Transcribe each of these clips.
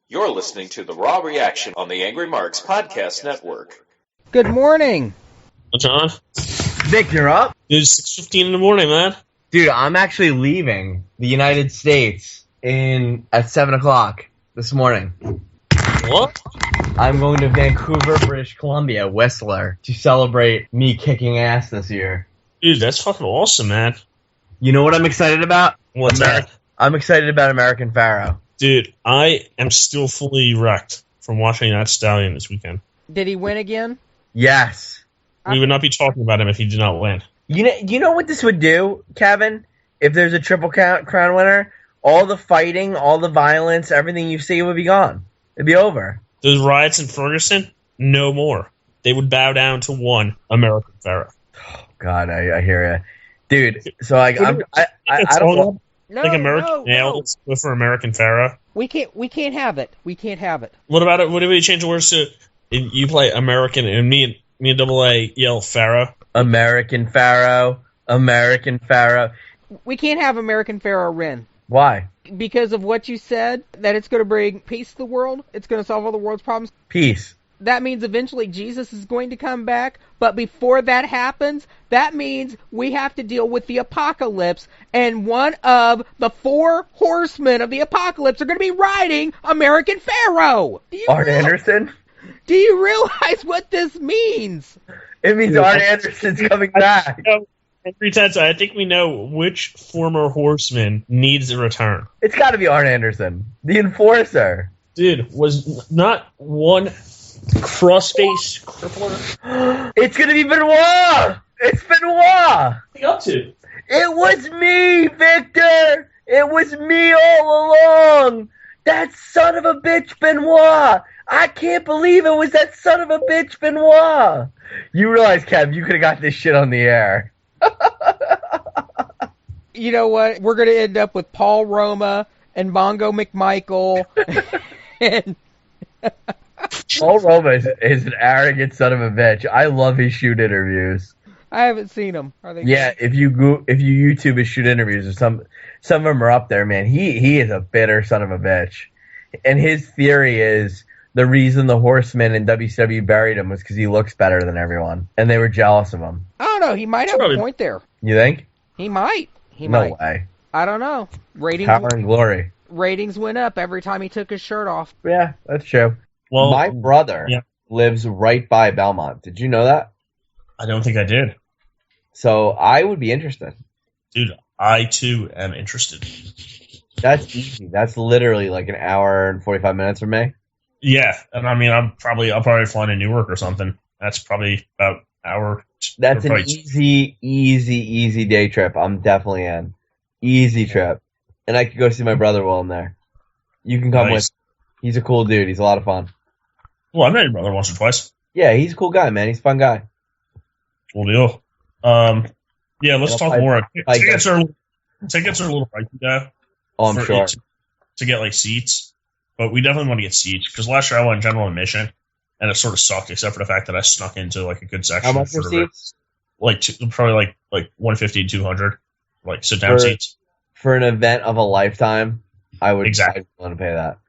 You're listening to The Raw Reaction on the Angry Marks Podcast Network. Good morning. John? Vic, you're up? Dude, it's 6:15 in the morning, man. Dude, I'm actually leaving the United States at 7 o'clock this morning. What? I'm going to Vancouver, British Columbia, Whistler, to celebrate me kicking ass this year. Dude, that's fucking awesome, man. You know what I'm excited about? What's that? I'm excited about American Pharaoh. Dude, I am still fully wrecked from watching that stallion this weekend. Did he win again? Yes. We would not be talking about him if he did not win. You know what this would do, Kevin? If there's a Triple Crown winner, all the fighting, all the violence, everything you see would be gone. It'd be over. Those riots in Ferguson, no more. They would bow down to one American Pharaoh. Oh, God, I hear you. Dude, so I don't know. No, like American nails for American Pharaoh. We can't have it. We can't have it. What about it? What if we change the words to you play American and me and Double A yell Pharaoh? American Pharaoh. American Pharaoh. We can't have American Pharaoh win. Why? Because of what you said, that it's going to bring peace to the world. It's going to solve all the world's problems. Peace. That means eventually Jesus is going to come back. But before that happens, that means we have to deal with the apocalypse. And one of the 4 horsemen of the apocalypse are going to be riding American Pharaoh. Arn Anderson? Do you realize what this means? It means Arn Anderson's coming back. I think we know which former horseman needs a return. It's got to be Arn Anderson, the enforcer. Dude, was not one cross-face crippler? It's going to be Benoit! It's Benoit! What's he up to? It was me, Victor! It was me all along! That son of a bitch, Benoit! I can't believe it was that son of a bitch, Benoit! You realize, Kev, you could have got this shit on the air. You know what? We're going to end up with Paul Roma and Mongo McMichael. And Paul Roma is an arrogant son of a bitch. I love his shoot interviews. I haven't seen them. Are they Yeah, good? if you YouTube his shoot interviews, or some of them are up there, man. He is a bitter son of a bitch. And his theory is the reason the Horsemen in WCW buried him was because he looks better than everyone, and they were jealous of him. I don't know. He might have a point there. You think? He might. No way. I don't know. Power and glory. Ratings went up every time he took his shirt off. Yeah, that's true. Well, my brother lives right by Belmont. Did you know that? I don't think I did. So I would be interested. Dude, I too am interested. That's easy. That's literally like an hour and 45 minutes from me. Yeah, and I mean, I'll probably fly to Newark or something. That's probably about an hour. That's an easy day trip. I'm definitely in. Easy trip. And I could go see my brother while I'm there. You can come with. He's a cool dude. He's a lot of fun. Well, I met your brother once or twice. Yeah, he's a cool guy, man. He's a fun guy. Cool deal. Yeah, let's talk more. Tickets are a little pricey, though. Oh, I'm sure. To get, like, seats. But we definitely want to get seats, because last year I went general admission, and it sort of sucked, except for the fact that I snuck into, like, a good section. How much for seats? Like, probably, like 150 to 200, like, sit-down seats. For an event of a lifetime, I would want to pay that.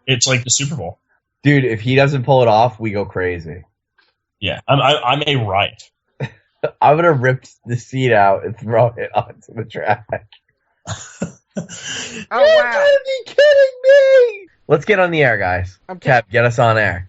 It's like the Super Bowl. Dude, if he doesn't pull it off, we go crazy. Yeah, I'm a riot. I'm going to rip the seat out and throw it onto the track. Oh, You're gotta be kidding me! Let's get on the air, guys. Kev, get us on air.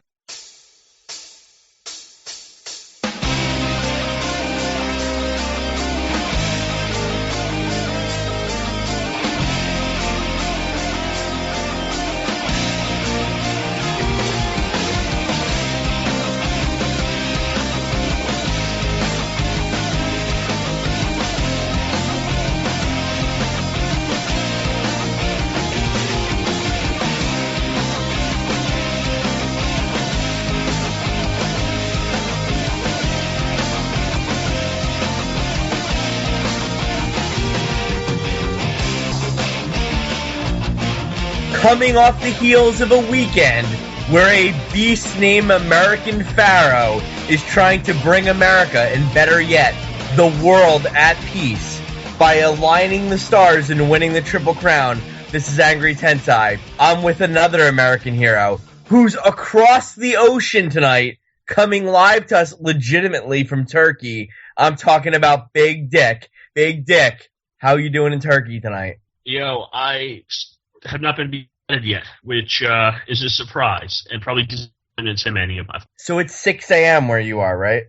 Coming off the heels of a weekend where a beast named American Pharaoh is trying to bring America, and better yet, the world at peace by aligning the stars and winning the Triple Crown, This is Angry Tensai. I'm with another American hero who's across the ocean tonight, coming live to us legitimately from Turkey. I'm talking about Big Dick. Big Dick, how you doing in Turkey tonight? Yo, I have not been beheaded yet, which is a surprise, and probably disappointment to many of my. So it's 6 a.m. where you are, right?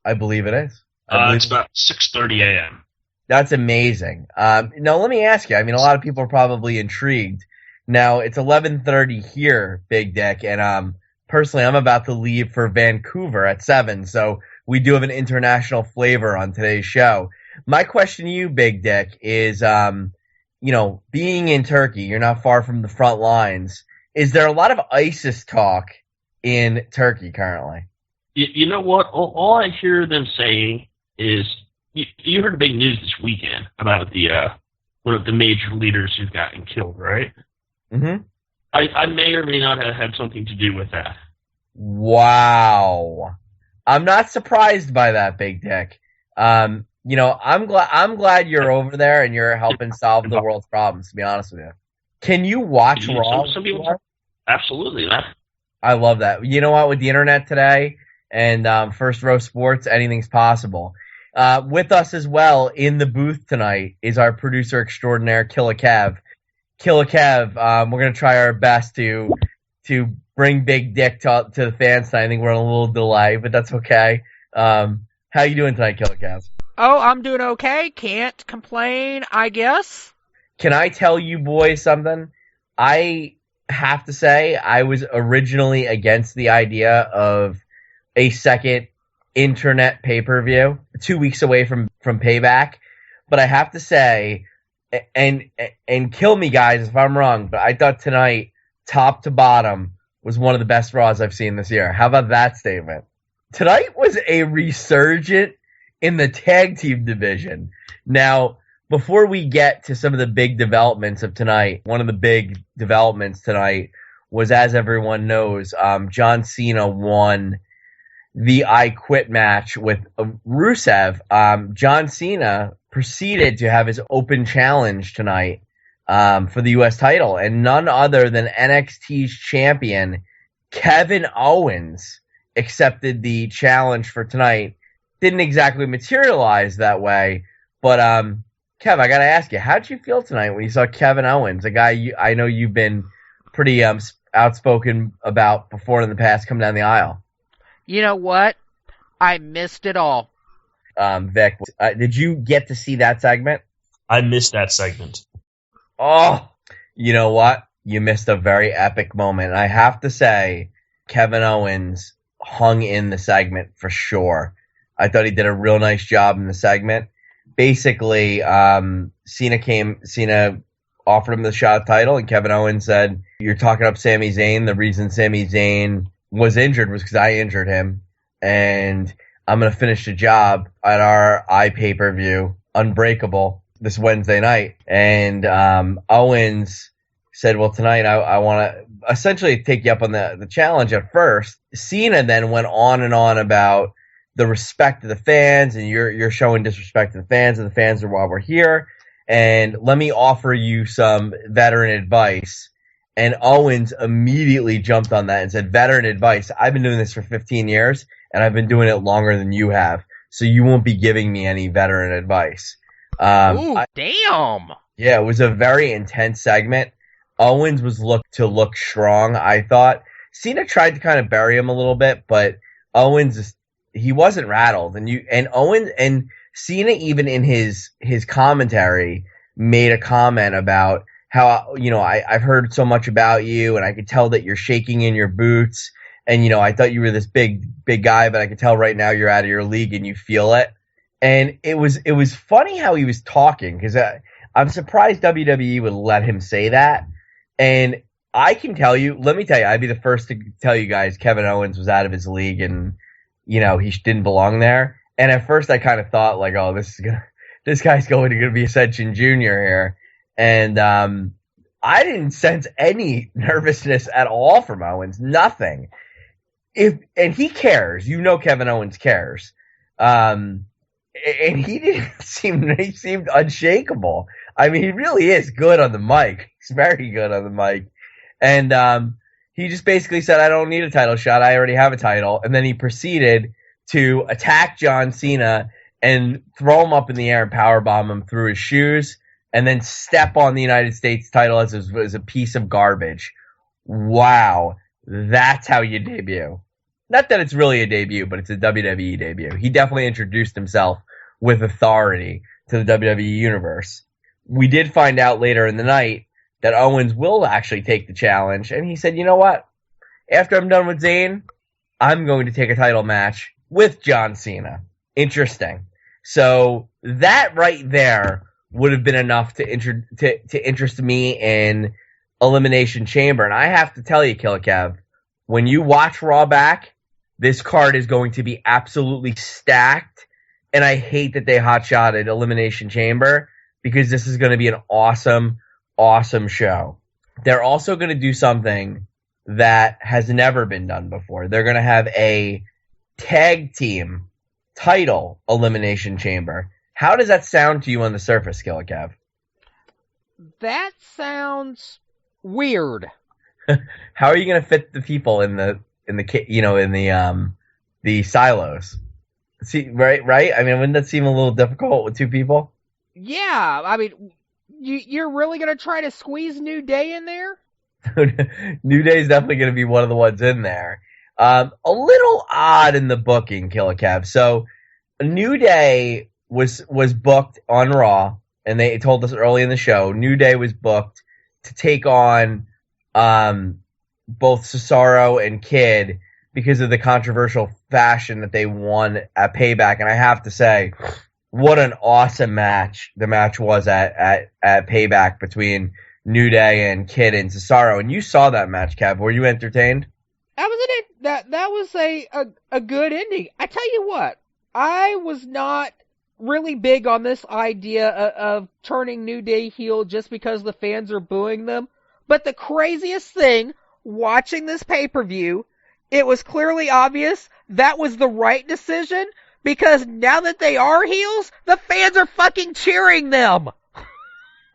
I believe it is. It's about 6:30 a.m. That's amazing. Now, let me ask you. I mean, a lot of people are probably intrigued. Now, it's 11:30 here, Big Dick, and personally, I'm about to leave for Vancouver at 7, so we do have an international flavor on today's show. My question to you, Big Dick, is, being in Turkey, you're not far from the front lines. Is there a lot of ISIS talk in Turkey currently? You know what? All I hear them saying is, you heard the big news this weekend about the one of the major leaders who've gotten killed, right? Mm-hmm. I may or may not have had something to do with that. Wow. I'm not surprised by that, Big Dick. I'm glad you're over there and you're helping solve the world's problems, to be honest with you. Can you watch Raw? Some people, absolutely. I love that. You know what? With the internet today and First Row Sports, anything's possible. With us as well in the booth tonight is our producer extraordinaire, Killa Kev. Killa Kev, we're going to try our best to bring Big Dick to the fans tonight. I think we're on a little delay, but that's okay. How you doing tonight, Killa Kev? Oh, I'm doing okay. Can't complain, I guess. Can I tell you boys something? I have to say I was originally against the idea of a second internet pay-per-view 2 weeks away from Payback, but I have to say, and kill me guys if I'm wrong, but I thought tonight, top to bottom, was one of the best Raws I've seen this year. How about that statement? Tonight was a resurgent in the tag team division. Now, before we get to some of the big developments of tonight, one of the big developments tonight was, as everyone knows, John Cena won the I Quit match with Rusev. John Cena proceeded to have his open challenge tonight for the U.S. title, and none other than NXT's champion, Kevin Owens, accepted the challenge for tonight. Didn't exactly materialize that way, but Kev, I gotta ask you, how'd you feel tonight when you saw Kevin Owens, a guy I know you've been pretty outspoken about before in the past, come down the aisle? You know what? I missed it all. Vic, did you get to see that segment? I missed that segment. Oh, you know what? You missed a very epic moment. I have to say, Kevin Owens hung in the segment for sure. I thought he did a real nice job in the segment. Basically, Cena offered him the shot title, and Kevin Owens said, "You're talking up Sami Zayn. The reason Sami Zayn was injured was because I injured him, and I'm going to finish the job at our pay-per-view, Unbreakable, this Wednesday night." And Owens said, well, tonight I want to essentially take you up on the challenge at first. Cena then went on and on about the respect of the fans, and you're showing disrespect to the fans, and the fans are why we're here. And let me offer you some veteran advice. And Owens immediately jumped on that and said, veteran advice. I've been doing this for 15 years, and I've been doing it longer than you have. So you won't be giving me any veteran advice. Ooh, damn. Yeah, it was a very intense segment. Owens was looked strong, I thought. Cena tried to kind of bury him a little bit, but Owens, he wasn't rattled. And Owens and Cena, even in his commentary, made a comment about how, I've heard so much about you, and I could tell that you're shaking in your boots. And, I thought you were this big guy, but I could tell right now you're out of your league and you feel it. And it was funny how he was talking, because I'm surprised WWE would let him say that. And I can tell you, let me tell you, I'd be the first to tell you guys Kevin Owens was out of his league and, he didn't belong there. And at first I kind of thought, like, oh, this guy's going to be Ascension Jr. here. And I didn't sense any nervousness at all from Owens. Nothing. And he cares. Kevin Owens cares. And he seemed unshakable. I mean, he really is good on the mic. He's very good on the mic. And he just basically said, I don't need a title shot. I already have a title. And then he proceeded to attack John Cena and throw him up in the air and powerbomb him through his shoes and then step on the United States title as a piece of garbage. Wow. That's how you debut. Not that it's really a debut, but it's a WWE debut. He definitely introduced himself with authority to the WWE universe. We did find out later in the night that Owens will actually take the challenge, and he said, you know what? After I'm done with Zayn, I'm going to take a title match with John Cena. Interesting. So that right there would have been enough to interest me in Elimination Chamber. And I have to tell you, Killer Kev, when you watch Raw back, this card is going to be absolutely stacked. And I hate that they hot-shotted Elimination Chamber because this is going to be an awesome, awesome show. They're also going to do something that has never been done before. They're going to have a tag team title Elimination Chamber. How does that sound to you on the surface, Killer Kev? That sounds weird. How are you going to fit the people in the silos? See, right? I mean, wouldn't that seem a little difficult with two people? Yeah, I mean, you're really going to try to squeeze New Day in there? New Day is definitely going to be one of the ones in there. A little odd in the booking, Killer Kev. So, New Day was booked on Raw, and they told us early in the show, New Day was booked to take on both Cesaro and Kid because of the controversial fashion that they won at Payback. And I have to say, what an awesome match the match was at Payback between New Day and Kid and Cesaro. And you saw that match, Kev. Were you entertained? That was a good ending. I tell you what, I was not really big on this idea of turning New Day heel just because the fans are booing them. But the craziest thing, watching this pay-per-view, it was clearly obvious that was the right decision because now that they are heels, the fans are fucking cheering them.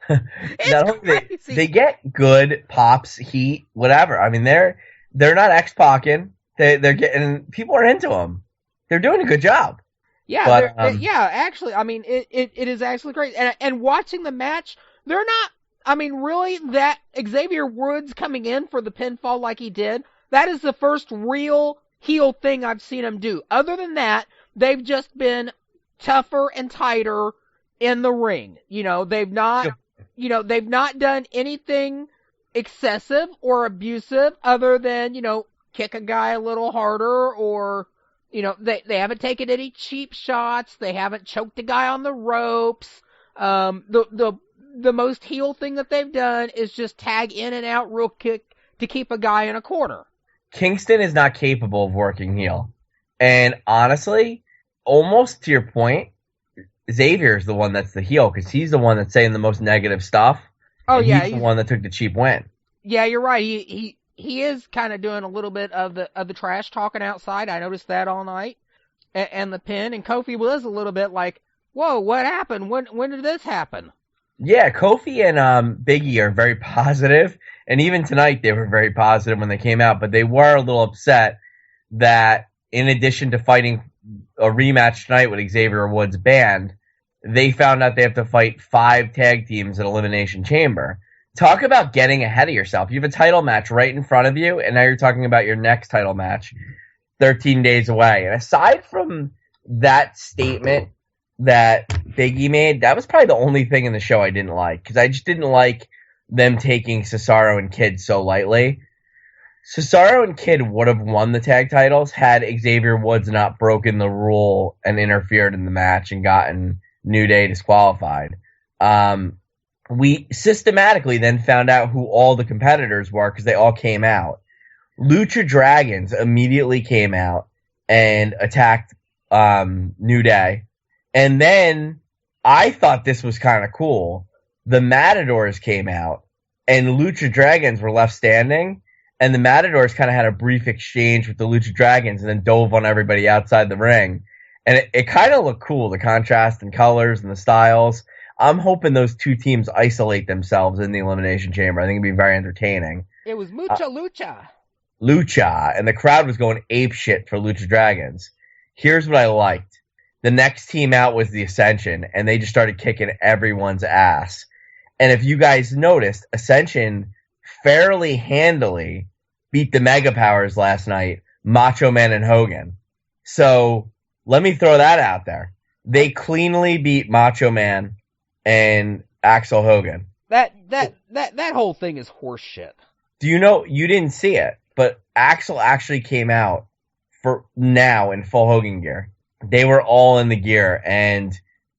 It's crazy. They get good pops, heat, whatever. I mean, they're not X-Packing. They're getting, people are into them. They're doing a good job. Yeah, but, actually, I mean, it is actually great. And watching the match, they're not, I mean, really, that Xavier Woods coming in for the pinfall like he did, that is the first real heel thing I've seen him do. Other than that, they've just been tougher and tighter in the ring. You know, they've not done anything excessive or abusive other than, kick a guy a little harder or, they haven't taken any cheap shots. They haven't choked a guy on the ropes. The most heel thing that they've done is just tag in and out real quick to keep a guy in a corner. Kingston is not capable of working heel. And honestly, almost to your point, Xavier's the one that's the heel because he's the one that's saying the most negative stuff. Oh, yeah. He's the one that took the cheap win. Yeah, you're right. He is kind of doing a little bit of the trash talking outside. I noticed that all night. And the pin. And Kofi was a little bit like, whoa, what happened? When did this happen? Yeah, Kofi and Big E are very positive, and even tonight they were very positive when they came out, but they were a little upset that in addition to fighting a rematch tonight with Xavier Woods banned, they found out they have to fight 5 tag teams at Elimination Chamber. Talk about getting ahead of yourself. You have a title match right in front of you, and now you're talking about your next title match 13 days away. And aside from that statement that Big E made, that was probably the only thing in the show I didn't like, because I just didn't like them taking Cesaro and Kid so lightly. Cesaro and Kid would have won the tag titles had Xavier Woods not broken the rule and interfered in the match and gotten New Day disqualified. We systematically then found out who all the competitors were because they all came out. Lucha Dragons immediately came out and attacked New Day. And then I thought this was kind of cool. The Matadors came out and Lucha Dragons were left standing. And the Matadors kind of had a brief exchange with the Lucha Dragons and then dove on everybody outside the ring. And it kind of looked cool, the contrast in colors and the styles. I'm hoping those two teams isolate themselves in the Elimination Chamber. I think it'd be very entertaining. It was Mucha Lucha. Lucha, and the crowd was going ape shit for Lucha Dragons. Here's what I liked. The next team out was the Ascension, and they just started kicking everyone's ass. And if you guys noticed, Ascension fairly handily beat the Mega Powers last night, Macho Man and Hogan. So let me throw that out there. They cleanly beat Macho Man and Axel Hogan. That whole thing is horseshit. Do you know, you didn't see it, but Axel actually came out for now in full Hogan gear. They were all in the gear, and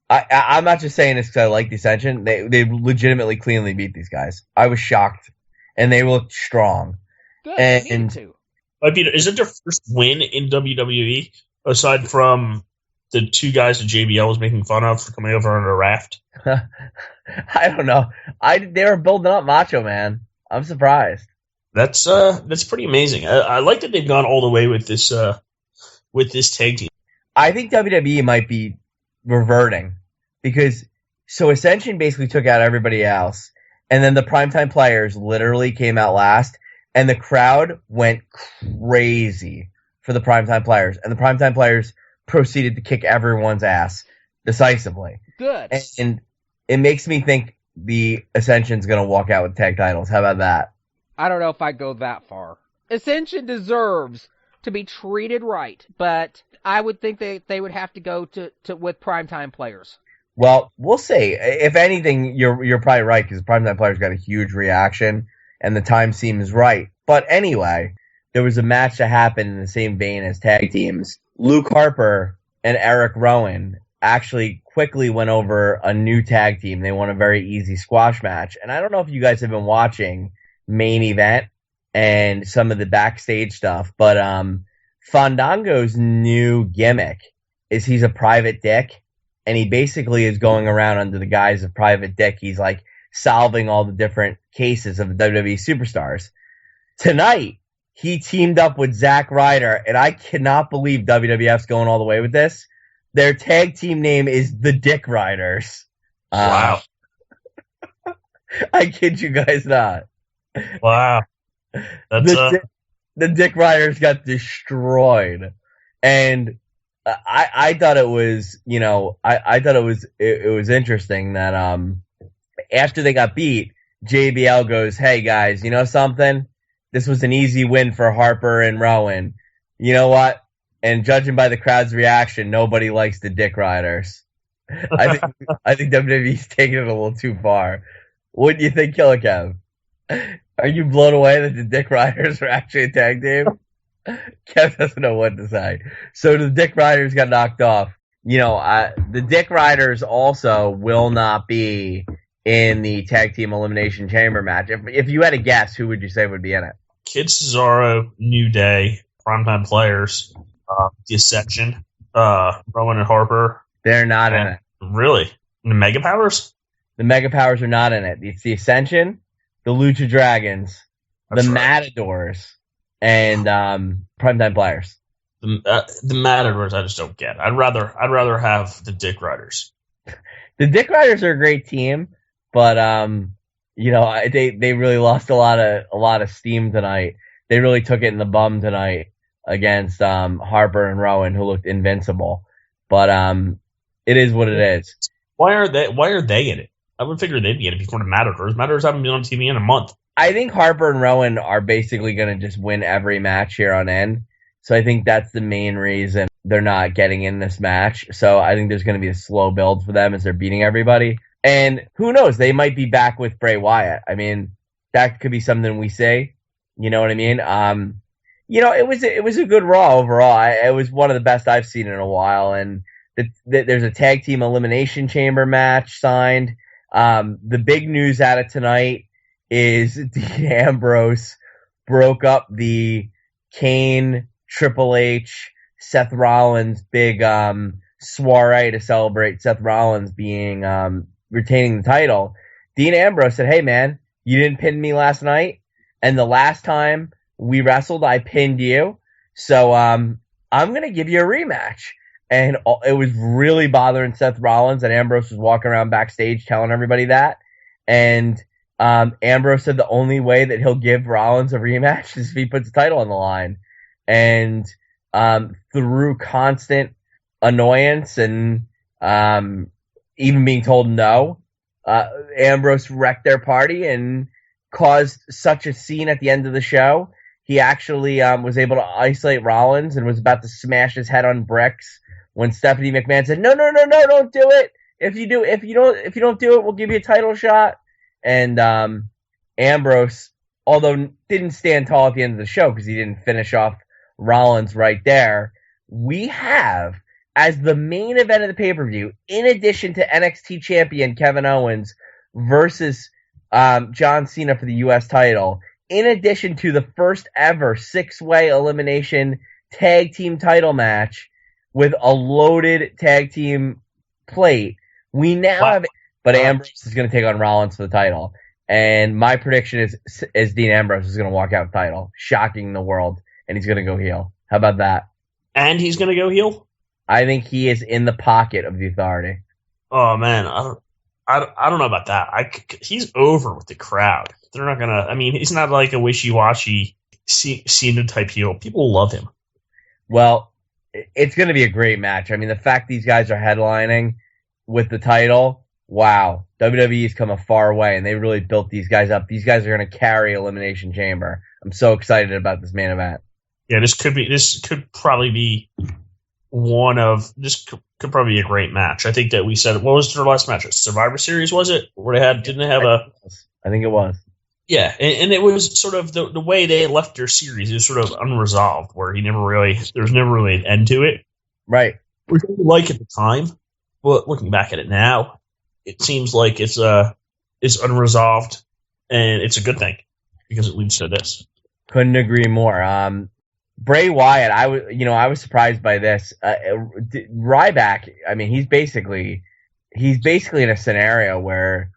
I'm not just saying this because I like the Ascension. They legitimately cleanly beat these guys. I was shocked, and they looked strong. Good, and too. Is it their first win in WWE aside from the two guys that JBL was making fun of for coming over on a raft? I don't know. They were building up Macho Man. I'm surprised. That's pretty amazing. I like that they've gone all the way with this tag team. I think WWE might be reverting because Ascension basically took out everybody else, and then the Primetime Players literally came out last, and the crowd went crazy for the Primetime Players, and the Primetime Players proceeded to kick everyone's ass decisively. Good. And it makes me think the Ascension's going to walk out with tag titles. How about that? I don't know if I'd go that far. Ascension deserves to be treated right, but I would think they would have to go to with Primetime Players. Well, we'll see. If anything, you're probably right because Primetime Players got a huge reaction, and the time seems right. But anyway, there was a match that happened in the same vein as tag teams. Luke Harper and Eric Rowan actually quickly went over a new tag team. They won a very easy squash match. And I don't know if you guys have been watching Main Event and some of the backstage stuff, but Fandango's new gimmick is he's a private dick, and he basically is going around under the guise of private dick. He's like solving all the different cases of the WWE superstars. Tonight, he teamed up with Zack Ryder, and I cannot believe WWF's going all the way with this. Their tag team name is the Dick Riders. Wow. I kid you guys not. Wow. That's the Dick Riders got destroyed. And I thought it was, I thought it was interesting that after they got beat, JBL goes, "Hey guys, you know something? This was an easy win for Harper and Rowan. You know what? And judging by the crowd's reaction, nobody likes the Dick Riders." I think WWE's taking it a little too far. What do you think, Killer Kev? Are you blown away that the Dick Riders are actually a tag team? Kev doesn't know what to say. So the Dick Riders got knocked off. The Dick Riders also will not be in the tag team elimination chamber match. If you had a guess, who would you say would be in it? Kid Cesaro, New Day, Primetime Players, the Ascension, Rowan and Harper. They're not in it. Really? The Mega Powers? The Mega Powers are not in it. It's the Ascension, the Lucha Dragons, the Matadors, and Primetime Players. The Matadors I just don't get. I'd rather have the Dick Riders. The Dick Riders are a great team, but they really lost a lot of steam tonight. They really took it in the bum tonight against Harper and Rowan, who looked invincible. But it is what it is. Why are they in it? I would figure they'd be in it before the Matadors. Matadors haven't been on TV in a month. I think Harper and Rowan are basically going to just win every match here on end. So I think that's the main reason they're not getting in this match. So I think there's going to be a slow build for them as they're beating everybody. And who knows? They might be back with Bray Wyatt. I mean, that could be something we say. You know what I mean? It was a good Raw overall. It was one of the best I've seen in a while. And there's a tag team elimination chamber match signed. The big news out of tonight is Dean Ambrose broke up the Kane, Triple H, Seth Rollins big soiree to celebrate Seth Rollins being retaining the title. Dean Ambrose said, "Hey man, you didn't pin me last night, and the last time we wrestled I pinned you, so I'm gonna give you a rematch." and it was really bothering Seth Rollins, and Ambrose was walking around backstage telling everybody that. And Ambrose said the only way that he'll give Rollins a rematch is if he puts the title on the line. And through constant annoyance and even being told no, Ambrose wrecked their party and caused such a scene at the end of the show. He actually was able to isolate Rollins and was about to smash his head on bricks when Stephanie McMahon said, "No, don't do it. If you don't do it, we'll give you a title shot." And Ambrose, although didn't stand tall at the end of the show because he didn't finish off Rollins right there, we have as the main event of the pay-per-view, in addition to NXT champion Kevin Owens versus John Cena for the U.S. title, in addition to the first ever 6-way elimination tag team title match with a loaded tag team plate, we now have, but Ambrose is going to take on Rollins for the title. And my prediction is Dean Ambrose is going to walk out with the title, shocking the world, and he's going to go heel. How about that? And he's going to go heel? I think he is in the pocket of the Authority. Oh man, I don't know about that. He's over with the crowd. They're not gonna. I mean, he's not like a wishy-washy Cena type heel. People love him. Well, it's going to be a great match. I mean, the fact these guys are headlining with the title, wow. WWE's come a far way, and they really built these guys up. These guys are going to carry Elimination Chamber. I'm so excited about this main event. Yeah, this could probably be could probably be a great match. I think that we said, what was their last match? Survivor Series, was it? Where didn't they have I think it was. Yeah, and it was sort of the way they left their series is sort of unresolved, where there was never really an end to it. Right. Which I like at the time, but looking back at it now, it seems like it's unresolved, and it's a good thing because it leads to this. Couldn't agree more. Bray Wyatt, I was surprised by this. Ryback, I mean, he's basically in a scenario where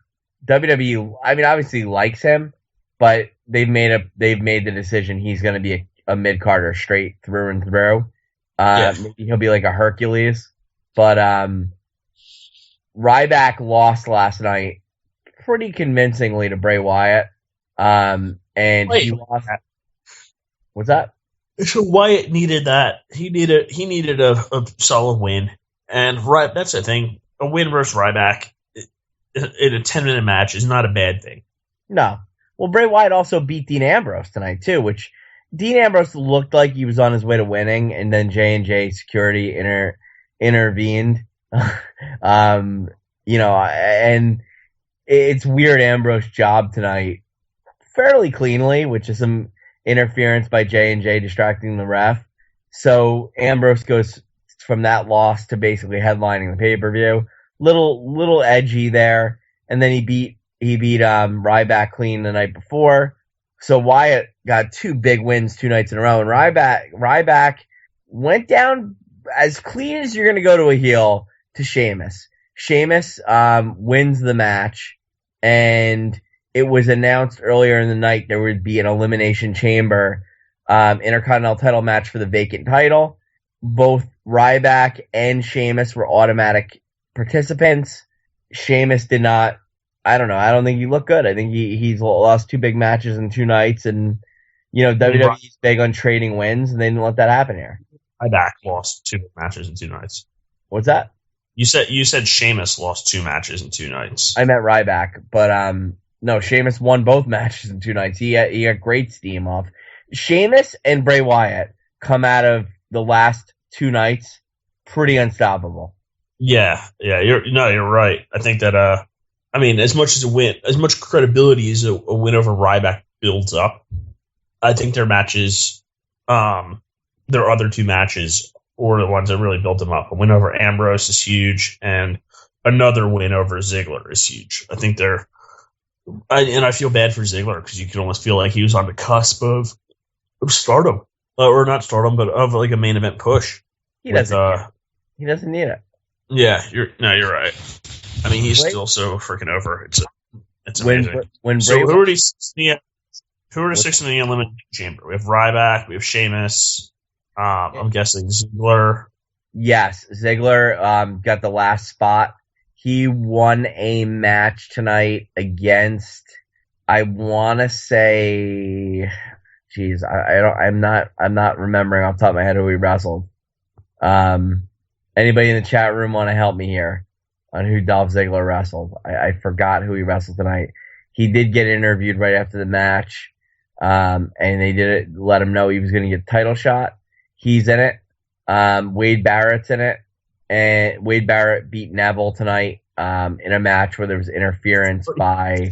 WWE, I mean, obviously likes him, but they've made the decision he's going to be a mid-carder straight through and through. Maybe he'll be like a Hercules, but Ryback lost last night pretty convincingly to Bray Wyatt, and he lost. What's that? So Wyatt needed that. He needed a solid win, and that's the thing. A win versus Ryback in a 10-minute match is not a bad thing. No. Well, Bray Wyatt also beat Dean Ambrose tonight too, which Dean Ambrose looked like he was on his way to winning, and then J&J security intervened. And it's weird Ambrose job tonight fairly cleanly, which is some interference by J&J distracting the ref. So Ambrose goes from that loss to basically headlining the pay-per-view. Little edgy there, and then he beat Ryback clean the night before. So Wyatt got 2 big wins 2 nights in a row, and Ryback went down as clean as you're going to go to a heel to Sheamus. Sheamus wins the match, and it was announced earlier in the night there would be an Elimination Chamber Intercontinental title match for the vacant title. Both Ryback and Sheamus were automatic participants. Sheamus did not. I don't know. I don't think he looked good. I think he's lost 2 big matches in 2 nights, and WWE's big on trading wins, and they didn't let that happen here. Ryback lost 2 big matches in 2 nights. What's that? You said Sheamus lost 2 matches in 2 nights. I meant Ryback, but no, Sheamus won both matches in 2 nights. He got great steam off. Sheamus and Bray Wyatt come out of the last 2 nights pretty unstoppable. Yeah, you're right. I think that as much credibility as a win over Ryback builds up, I think their matches, their other 2 matches, were the ones that really built them up. A win over Ambrose is huge, and another win over Ziggler is huge. I think I feel bad for Ziggler because you can almost feel like he was on the cusp of stardom, or not stardom, but of like a main event push. He doesn't need it. Yeah, you're right. I mean, he's still so freaking over. It's amazing. Who are the 6 in the Elimination Chamber? We have Ryback, we have Sheamus. I'm guessing Ziggler, Yes, Ziggler got the last spot. He won a match tonight against, I want to say, geez, I'm not remembering off the top of my head who he wrestled. Anybody in the chat room want to help me here on who Dolph Ziggler wrestled? I forgot who he wrestled tonight. He did get interviewed right after the match, and they did let him know he was going to get a title shot. He's in it. Wade Barrett's in it, and Wade Barrett beat Neville tonight in a match where there was interference by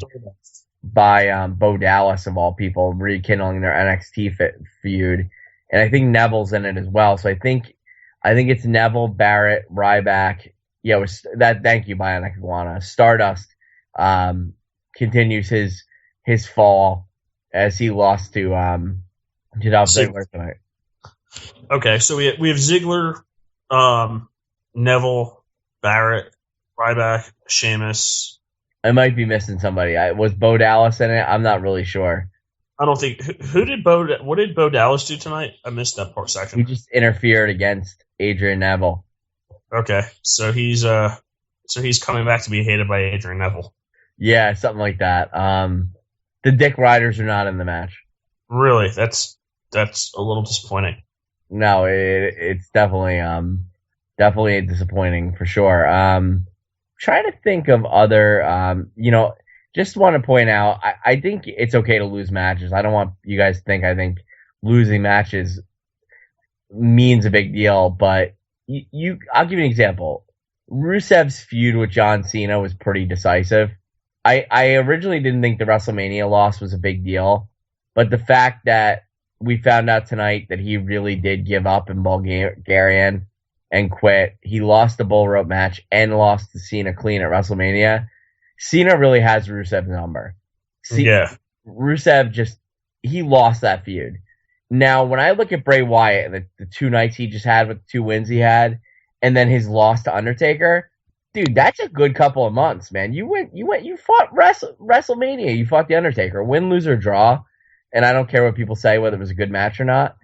Bo Dallas of all people, rekindling their NXT feud, and I think Neville's in it as well. So I think it's Neville, Barrett, Ryback. Yeah, it was that. Thank you, Bionic Iguana. Stardust continues his fall as he lost to Dolph Ziggler tonight. Okay, so we have Ziggler, Neville, Barrett, Ryback, Sheamus. I might be missing somebody. Was Bo Dallas in it? I'm not really sure. I don't think. What did Bo Dallas do tonight? I missed that part section. He just interfered against Adrian Neville. Okay, so he's coming back to be hated by Adrian Neville. Yeah, something like that. The Dick Riders are not in the match. Really, that's a little disappointing. No, it's definitely disappointing for sure. Trying to think of other, just want to point out, I think it's okay to lose matches. I don't want you guys to think I think losing matches means a big deal, but I'll give you an example. Rusev's feud with John Cena was pretty decisive. I originally didn't think the WrestleMania loss was a big deal, but the fact that we found out tonight that he really did give up in Bulgarian and quit. He lost the bull rope match and lost to Cena clean at WrestleMania. Cena really has Rusev's number. Rusev he lost that feud. Now, when I look at Bray Wyatt and the 2 nights he just had with the 2 wins he had, and then his loss to Undertaker, dude, that's a good couple of months, man. You fought WrestleMania. You fought the Undertaker. Win, lose, or draw. And I don't care what people say, whether it was a good match or not.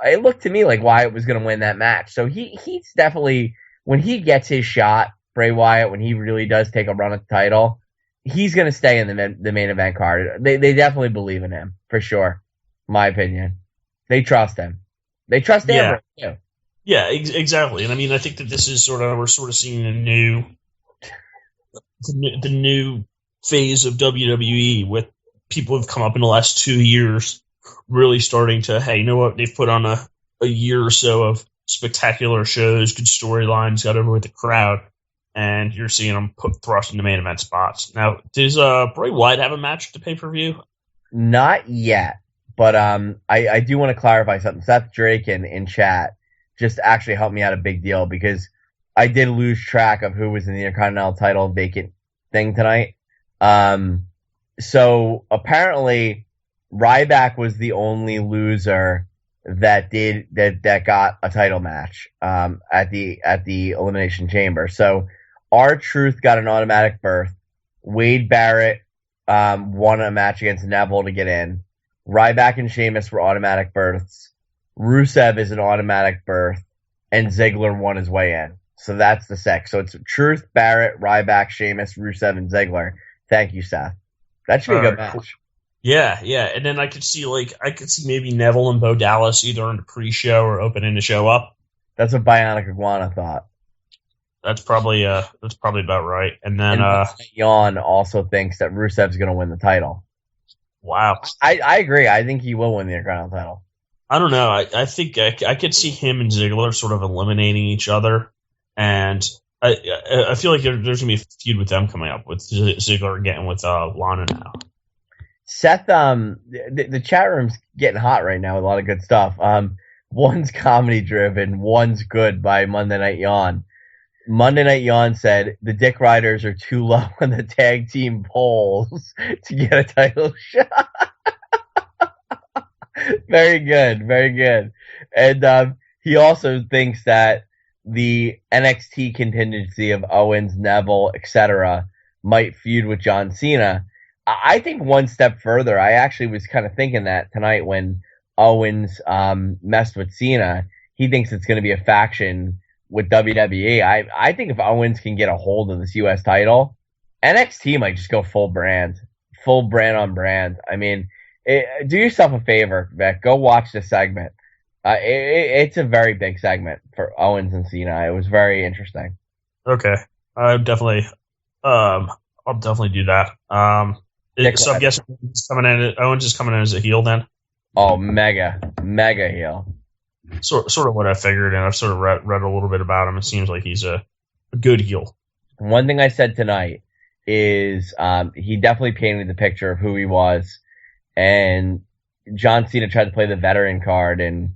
It looked to me like Wyatt was going to win that match. So he's definitely, when he gets his shot, Bray Wyatt, when he really does take a run at the title, he's going to stay in the main event card. They definitely believe in him, for sure. My opinion. They trust him. They trust Ambrose, too. Yeah, exactly. And I mean, I think that this is we're sort of seeing the new phase of WWE with people who've come up in the last 2 years really starting to, hey, you know what? They've put on a year or so of spectacular shows, good storylines, got over with the crowd, and you're seeing them thrust into main event spots. Now, does Bray Wyatt have a match at the pay-per-view? Not yet, but I do want to clarify something. Seth Drake in chat just actually helped me out a big deal because I did lose track of who was in the Intercontinental title vacant thing tonight. So apparently Ryback was the only loser that got a title match at the Elimination Chamber. So R-Truth got an automatic berth. Wade Barrett won a match against Neville to get in. Ryback and Sheamus were automatic berths. Rusev is an automatic berth, and Ziggler won his way in. So that's the six. So it's Truth, Barrett, Ryback, Sheamus, Rusev, and Ziggler. Thank you, Seth. That should be a good match. Cool. Yeah, and then I could see maybe Neville and Bo Dallas either in the pre-show or opening the show up. That's what Bionic Iguana thought. That's probably about right. And then Yawn also thinks that Rusev's going to win the title. Wow, I agree. I think he will win the Intercontinental title. I don't know. I think I could see him and Ziggler sort of eliminating each other, and I feel like there's going to be a feud with them coming up with Ziggler getting with Lana now. Seth, the chat room's getting hot right now with a lot of good stuff. One's comedy driven, one's good by Monday Night Yawn. Monday Night Yawn said the Dick Riders are too low on the tag team polls to get a title shot. Very good, very good. And he also thinks that the NXT contingency of Owens, Neville, etc. might feud with John Cena. I think one step further. I actually was kind of thinking that tonight when Owens messed with Cena. He thinks it's going to be a faction with WWE. I think if Owens can get a hold of this U.S. title, NXT might just go full brand on brand. I mean, do yourself a favor, Beck. Go watch this segment. It's a very big segment for Owens and Cena. It was very interesting. Okay, I'll definitely do that. So I'm guessing Owens is coming in as a heel then. Oh, mega heel. Sort of what I figured, and I've sort of read a little bit about him. It seems like he's a good heel. One thing I said tonight is he definitely painted the picture of who he was, and John Cena tried to play the veteran card, and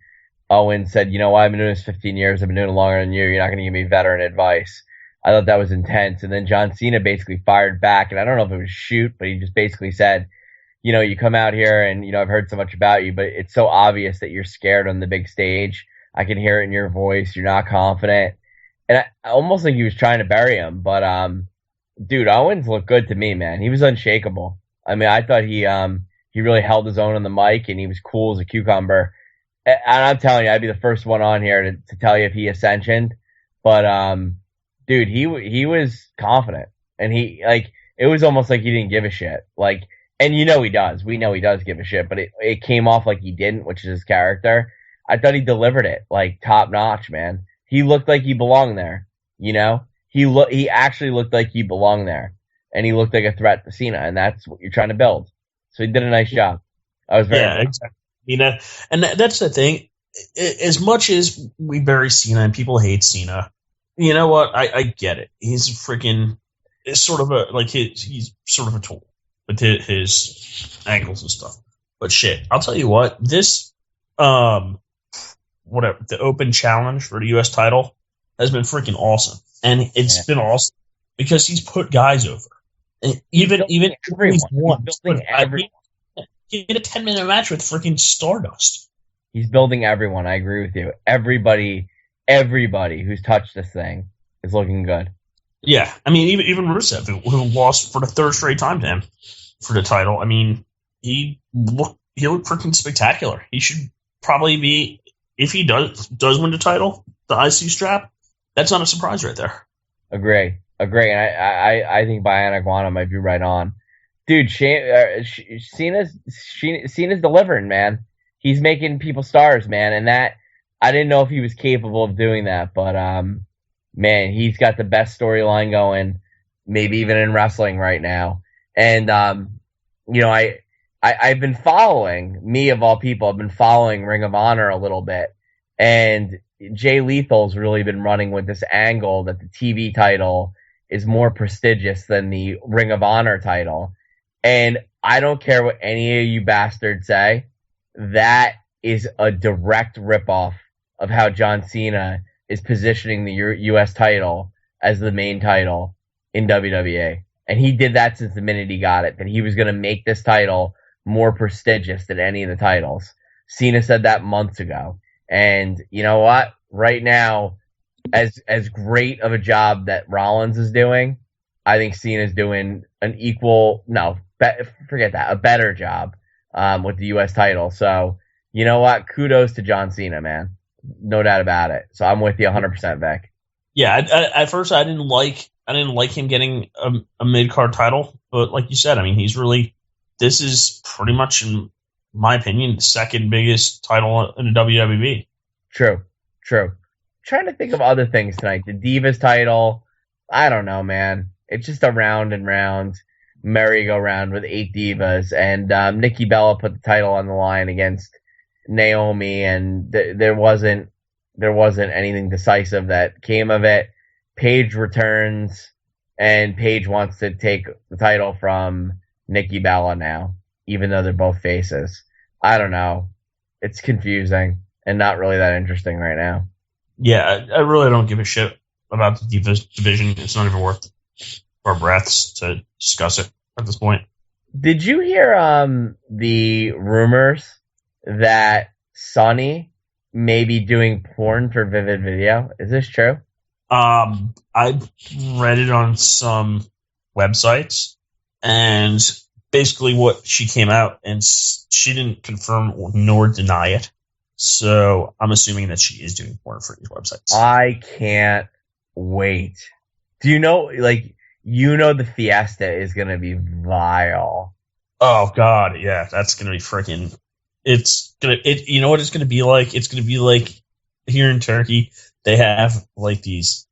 Owen said, you know what, I've been doing this 15 years, I've been doing it longer than you, you're not going to give me veteran advice. I thought that was intense, and then John Cena basically fired back, and I don't know if it was shoot, but he just basically said, you know, you come out here and, you know, I've heard so much about you, but it's so obvious that you're scared on the big stage. I can hear it in your voice. You're not confident. And I almost think he was trying to bury him, but, dude, Owens looked good to me, man. He was unshakable. I mean, I thought he really held his own on the mic, and he was cool as a cucumber. And I'm telling you, I'd be the first one on here to tell you if he ascensioned. But, dude, he was confident, and it was almost like he didn't give a shit. Like, and you know he does. We know he does give a shit, but it came off like he didn't, which is his character. I thought he delivered it, like, top notch, man. He looked like he belonged there, you know? He actually looked like he belonged there, and he looked like a threat to Cena, and that's what you're trying to build. So he did a nice job. I was very impressed. Exactly. You know, and that's the thing. As much as we bury Cena and people hate Cena, you know what? I get it. He's he's sort of a tool with his angles and stuff. But shit, I'll tell you what. This the open challenge for the U.S. title has been freaking awesome, and it's been awesome because he's put guys over. And even he's won. He did a 10-minute match with freaking Stardust. He's building everyone. I agree with you. Everybody who's touched this thing is looking good. Yeah, I mean, even Rusev, who lost for the third straight time to him for the title. I mean, he looked freaking spectacular. He should probably be, if he does win the title, the IC strap. That's not a surprise right there. Agree. And I think Bionic Iguana might be right on. Dude, Cena's delivering, man. He's making people stars, man, and that I didn't know if he was capable of doing that, but man, he's got the best storyline going, maybe even in wrestling right now. And you know, I've been following, me of all people, I've been following Ring of Honor a little bit, and Jay Lethal's really been running with this angle that the TV title is more prestigious than the Ring of Honor title. And I don't care what any of you bastards say, that is a direct ripoff of how John Cena is positioning the U.S. title as the main title in WWE. And he did that since the minute he got it, that he was going to make this title more prestigious than any of the titles. Cena said that months ago. And you know what? Right now, as great of a job that Rollins is doing, I think Cena's doing a better job with the U.S. title. So, you know what? Kudos to John Cena, man. No doubt about it. So I'm with you 100%, Beck. Yeah, at first I didn't like him getting a mid-card title, but like you said, I mean, this is pretty much, in my opinion, the second biggest title in the WWE. True. Trying to think of other things tonight. The Divas title, I don't know, man. It's just a round and round merry-go-round with 8 divas, and Nikki Bella put the title on the line against Naomi, and there wasn't anything decisive that came of it. Paige returns, and Paige wants to take the title from Nikki Bella now, even though they're both faces. I don't know. It's confusing and not really that interesting right now. Yeah, I really don't give a shit about the Divas division. It's not even worth our breaths to discuss it at this point. Did you hear the rumors that Sonny may be doing porn for Vivid Video? Is this true? I read it on some websites, and basically what she came out, and she didn't confirm nor deny it, So I'm assuming that she is doing porn for these websites. I can't wait. Do you know, the Fiesta is going to be vile. Oh God, yeah, that's gonna be freaking. You know what it's gonna be like? It's gonna be like here in Turkey, they have like these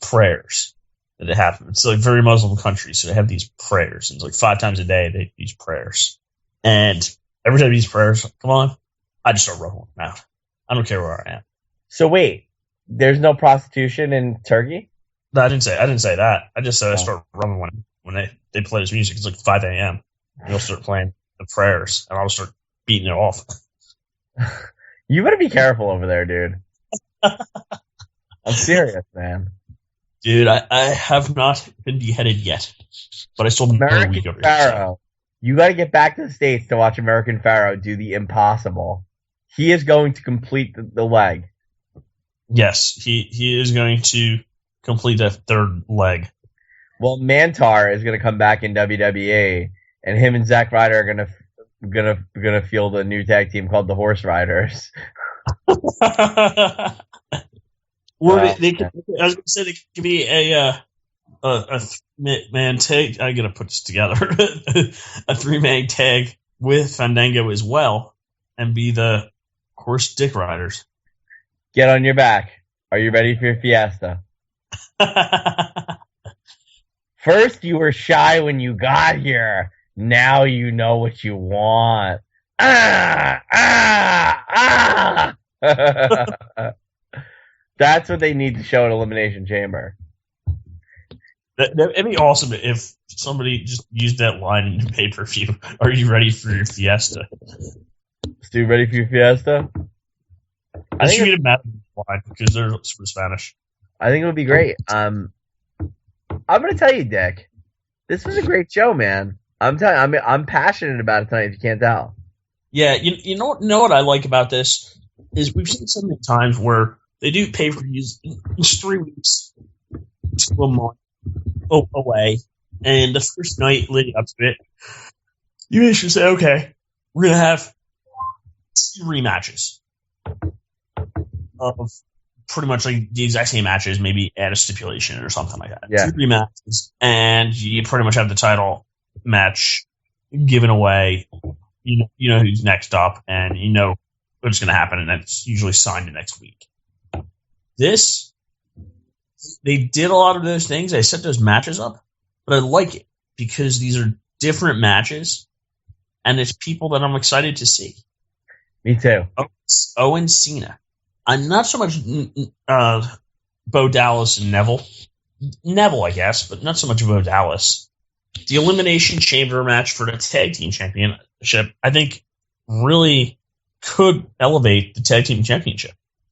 prayers that they have. It's like very Muslim country, so they have these prayers, and it's like 5 times a day they do these prayers. And every time these prayers come on, I just start rubbing them out. I don't care where I am. So wait, there's no prostitution in Turkey? No, I didn't say that. I just said I start rubbing when they play this music. It's like 5 a.m. And they'll start playing the prayers, and I'll start beating it off. You better be careful over there, dude. I'm serious, man. Dude, I have not been beheaded yet, but I still have another week over here. Pharaoh. You got to get back to the States to watch American Pharaoh do the impossible. He is going to complete the leg. Yes, he is going to complete that third leg. Well, Mantar is going to come back in WWE, and him and Zack Ryder are gonna field a new tag team called the Horse Riders. Well, they could, I was going to say they could be a man tag. I gotta put this together. A 3-man tag with Fandango as well, and be the Horse Dick Riders. Get on your back. Are you ready for your Fiesta? First, you were shy when you got here. Now you know what you want. That's what they need to show at Elimination Chamber. That'd be awesome if somebody just used that line in the pay-per-view. Are you ready for your Fiesta? Stu, ready for your Fiesta? I think you need a line because they're super Spanish. I think it would be great. I'm going to tell you, Dick, this was a great show, man. I'm passionate about it tonight, if you can't tell. Yeah, you know what I like about this is we've seen so many times where they do pay-per-views in 3 weeks to a month away, and the first night leading up to it, you should say, okay, we're going to have 2 rematches of pretty much like the exact same matches, maybe add a stipulation or something like that. Yeah. 2 rematches, and you pretty much have the title match given away. You know who's next up, and you know what's going to happen, and that's usually signed the next week. They did a lot of those things. They set those matches up, but I like it because these are different matches, and it's people that I'm excited to see. Me too. Owen Cena. I'm not so much Bo Dallas and Neville. Neville, I guess, but not so much Bo Dallas. The Elimination Chamber match for the Tag Team Championship, I think, really could elevate the Tag Team Championship.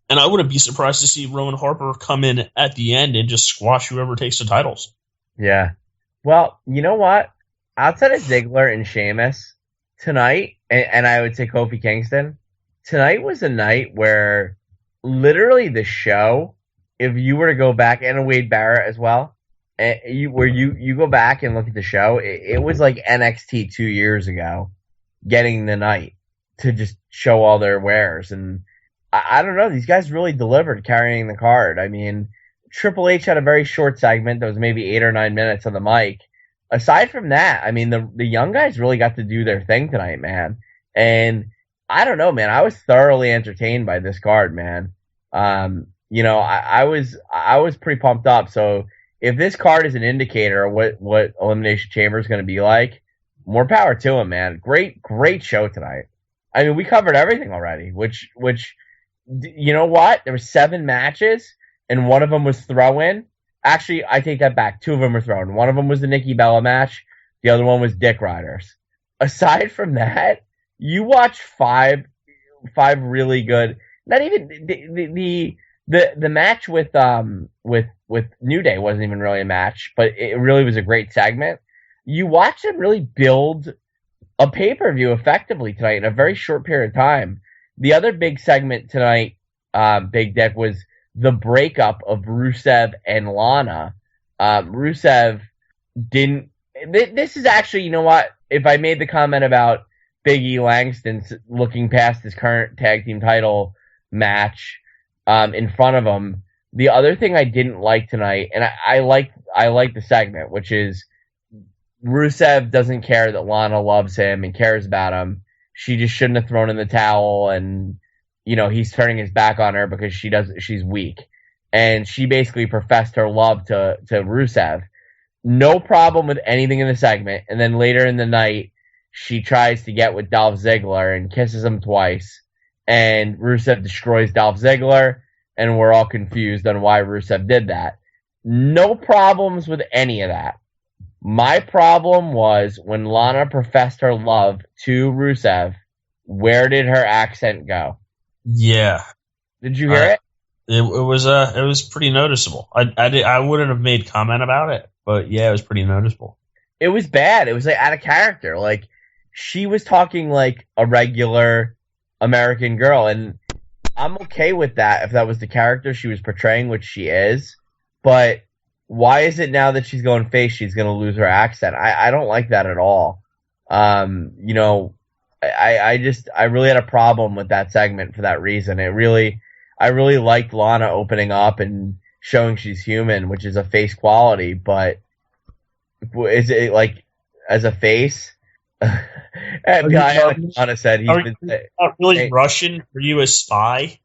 And I wouldn't be surprised to see Rowan Harper come in at the end and just squash whoever takes the titles. Yeah. Well, you know what? Outside of Ziggler and Sheamus, tonight, and I would say Kofi Kingston, tonight was a night where literally the show, if you were to go back, and Wade Barrett as well, you go back and look at the show, it was like NXT 2 years ago getting the night to just show all their wares. And I don't know, these guys really delivered carrying the card. I mean, Triple H had a very short segment that was maybe 8 or 9 minutes on the mic. Aside from that, I mean, the young guys really got to do their thing tonight, man. And I don't know, man, I was thoroughly entertained by this card, man. I was pretty pumped up. So if this card is an indicator of what Elimination Chamber is going to be like, more power to him, man. Great show tonight. I mean, we covered everything already, which you know what? There were 7 matches, and one of them was throw-in. Actually, I take that back. 2 of them were thrown. One of them was the Nikki Bella match. The other one was Dick Riders. Aside from that, you watch 5 really good. Not even the match with New Day wasn't even really a match, but it really was a great segment. You watch them really build a pay-per-view effectively tonight in a very short period of time. The other big segment tonight, Big Dick, was the breakup of Rusev and Lana. Rusev didn't. This is actually, you know what? If I made the comment about Big E Langston looking past his current tag team title match in front of him. The other thing I didn't like tonight, and I like the segment, which is Rusev doesn't care that Lana loves him and cares about him. She just shouldn't have thrown in the towel, and he's turning his back on her because she's weak. And she basically professed her love to Rusev. No problem with anything in the segment. And then later in the night, she tries to get with Dolph Ziggler and kisses him twice. And Rusev destroys Dolph Ziggler, and we're all confused on why Rusev did that. No problems with any of that. My problem was when Lana professed her love to Rusev, where did her accent go? Yeah. Did you hear it? It was pretty noticeable. I wouldn't have made comment about it, but yeah, it was pretty noticeable. It was bad. It was like out of character. Like she was talking like a regular American girl, and I'm okay with that if that was the character she was portraying, which she is. But why is it now that she's going face, she's going to lose her accent? I don't like that at all. I really had a problem with that segment for that reason. I really liked Lana opening up and showing she's human, which is a face quality, but is it like as a face? And Lana said he's been not really Russian. Are you a spy?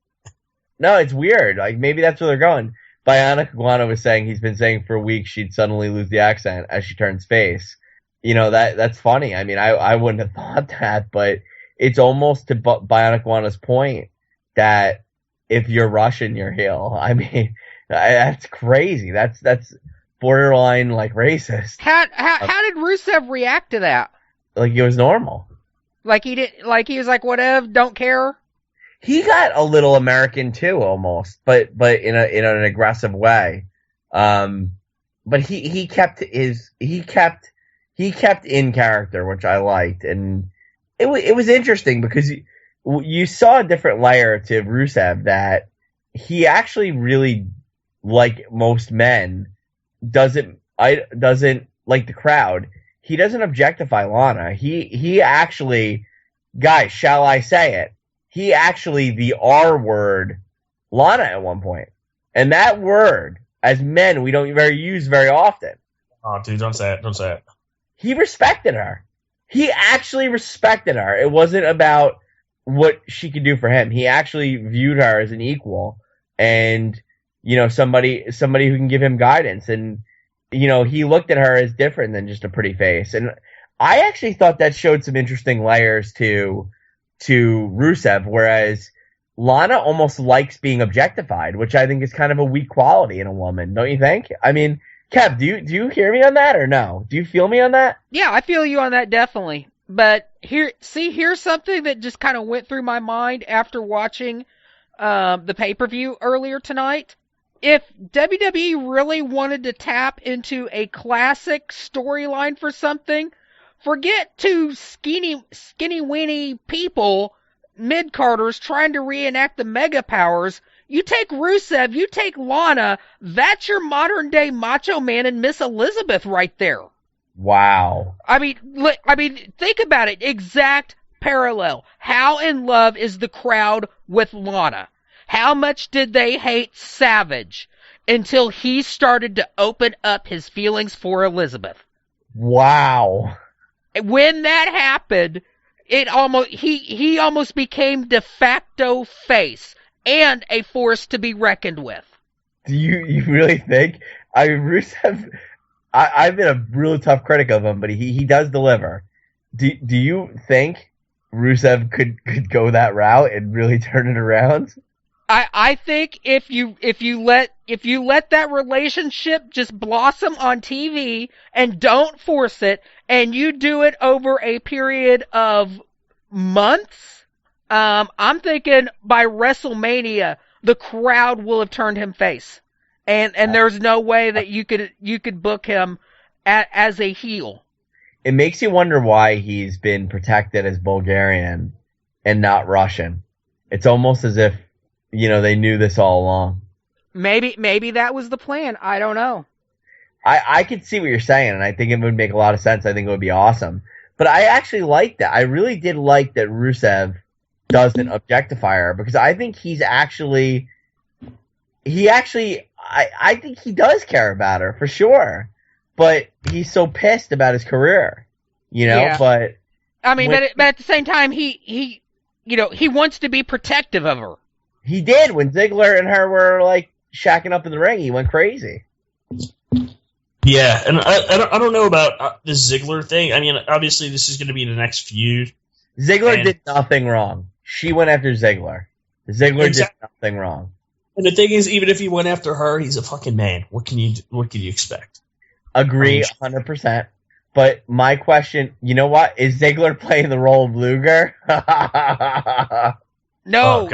No, it's weird. Like maybe that's where they're going. Bionic Iguana was saying he's been saying for weeks she'd suddenly lose the accent as she turns face. That's funny. I mean, I wouldn't have thought that, but it's almost to Bionic Iguana's point that if you're Russian, you're heel. I mean, that's crazy. That's borderline like racist. How did Rusev react to that? Like it was normal. Like he was like, whatever, don't care. He got a little American too, almost, but in an aggressive way. But he kept in character, which I liked, and it was interesting because you saw a different layer to Rusev that he actually really, like most men, doesn't like the crowd. He doesn't objectify Lana. He actually, guys, shall I say it? He actually the R word Lana at one point. And that word, as men, we don't use very often. Oh, dude, don't say it. Don't say it. He respected her. He actually respected her. It wasn't about what she could do for him. He actually viewed her as an equal and, somebody who can give him guidance. And, he looked at her as different than just a pretty face. And I actually thought that showed some interesting layers to Rusev, whereas Lana almost likes being objectified, which I think is kind of a weak quality in a woman, don't you think? I mean, Kev, do you hear me on that or no? Do you feel me on that? Yeah, I feel you on that definitely. But here's something that just kind of went through my mind after watching the pay-per-view earlier tonight. If WWE really wanted to tap into a classic storyline for something, forget two skinny-weeny people, mid-carders, trying to reenact the Mega Powers. You take Rusev, you take Lana, that's your modern-day Macho Man and Miss Elizabeth right there. Wow. I mean, think about it. Exact parallel. How in love is the crowd with Lana? How much did they hate Savage until he started to open up his feelings for Elizabeth? Wow. When that happened, he almost became de facto face and a force to be reckoned with. Do you really think? I mean, Rusev, I've been a really tough critic of him, but he does deliver. Do you think Rusev could go that route and really turn it around? I think if you let that relationship just blossom on TV and don't force it, and you do it over a period of months, I'm thinking by WrestleMania the crowd will have turned him face, and there's no way that you could book him as a heel. It makes you wonder why he's been protected as Bulgarian and not Russian. It's almost as if they knew this all along. Maybe that was the plan. I don't know. I could see what you're saying, and I think it would make a lot of sense. I think it would be awesome. But I actually like that. I really did like that Rusev doesn't objectify her, because I think I think he does care about her for sure. But he's so pissed about his career, Yeah. But I mean, but at the same time, he wants to be protective of her. he did when Ziggler and her were like shacking up in the ring. He went crazy. Yeah, and I don't know about the Ziggler thing. I mean, obviously this is going to be the next feud. Ziggler did nothing wrong. She went after Ziggler. Ziggler did nothing wrong. And the thing is, even if he went after her, he's a fucking man. What can you expect? Agree 100%. But my question, you know what? Is Ziggler playing the role of Luger? No.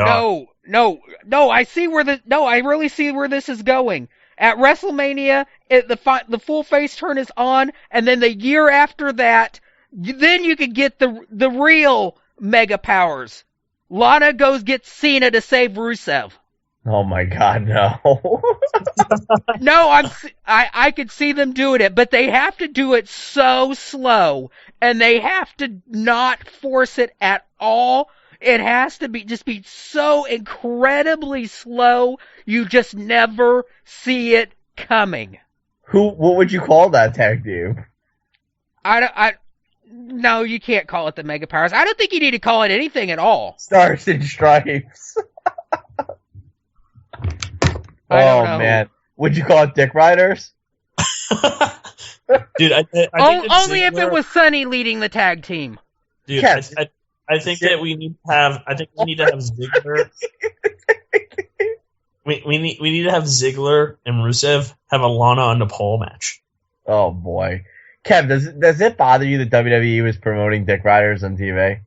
I really see where this is going. At WrestleMania, the full face turn is on, and then the year after that, then you could get the real mega powers. Lana gets Cena to save Rusev. Oh my God, no. No, I could see them doing it, but they have to do it so slow, and they have to not force it at all. It has to be so incredibly slow, you just never see it coming. What would you call that tag team? No, you can't call it the Mega Powers. I don't think you need to call it anything at all. Stars and Stripes. Oh man, would you call it Dick Riders? Dude, I think only if it was Sonny leading the tag team. Dude, I think that we need to have Ziggler. we need to have Ziggler and Rusev have a Lana on Nepal match. Oh boy, Kev, does it bother you that WWE was promoting Dick Riders on TV?